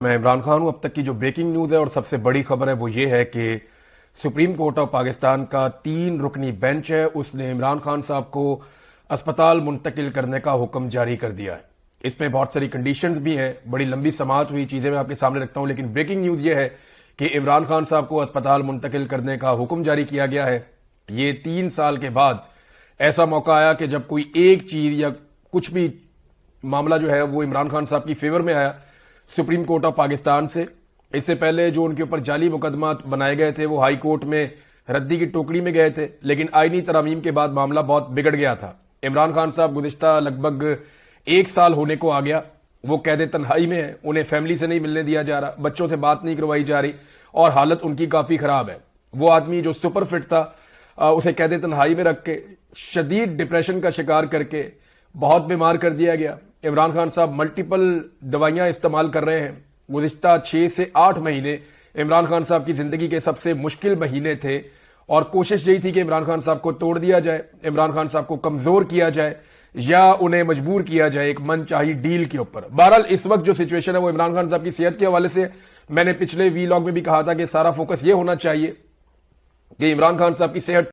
میں عمران خان ہوں۔ اب تک کی جو بریکنگ نیوز ہے اور سب سے بڑی خبر ہے وہ یہ ہے کہ سپریم کورٹ آف پاکستان کا 3 رکنی بینچ ہے، اس نے عمران خان صاحب کو اسپتال منتقل کرنے کا حکم جاری کر دیا ہے۔ اس میں بہت ساری کنڈیشنز بھی ہیں، بڑی لمبی سماعت ہوئی، چیزیں میں آپ کے سامنے رکھتا ہوں، لیکن بریکنگ نیوز یہ ہے کہ عمران خان صاحب کو اسپتال منتقل کرنے کا حکم جاری کیا گیا ہے۔ یہ 3 سال کے بعد ایسا موقع آیا کہ جب کوئی ایک چیز یا کچھ بھی معاملہ جو ہے وہ عمران خان صاحب کی فیور میں آیا سپریم کورٹ آف پاکستان سے۔ اس سے پہلے جو ان کے اوپر جعلی مقدمات بنائے گئے تھے وہ ہائی کورٹ میں ردی کی ٹوکری میں گئے تھے، لیکن آئینی ترامیم کے بعد معاملہ بہت بگڑ گیا تھا۔ عمران خان صاحب گزشتہ لگ بھگ 1 سال ہونے کو آ گیا، وہ قید تنہائی میں ہیں، انہیں فیملی سے نہیں ملنے دیا جا رہا، بچوں سے بات نہیں کروائی جا رہی، اور حالت ان کی کافی خراب ہے۔ وہ آدمی جو سپر فٹ تھا، اسے قید تنہائی میں رکھ کے شدید ڈپریشن کا شکار کر کے بہت بیمار کر دیا گیا۔ عمران خان صاحب ملٹیپل دوائیاں استعمال کر رہے ہیں۔ گزشتہ 6 سے 8 مہینے عمران خان صاحب کی زندگی کے سب سے مشکل مہینے تھے، اور کوشش یہی تھی کہ عمران خان صاحب کو توڑ دیا جائے، عمران خان صاحب کو کمزور کیا جائے، یا انہیں مجبور کیا جائے ایک من چاہی ڈیل کے اوپر۔ بہرحال اس وقت جو سچویشن ہے وہ عمران خان صاحب کی صحت کے حوالے سے، میں نے پچھلے وی لاگ میں بھی کہا تھا کہ سارا فوکس یہ ہونا چاہیے کہ عمران خان صاحب کی صحت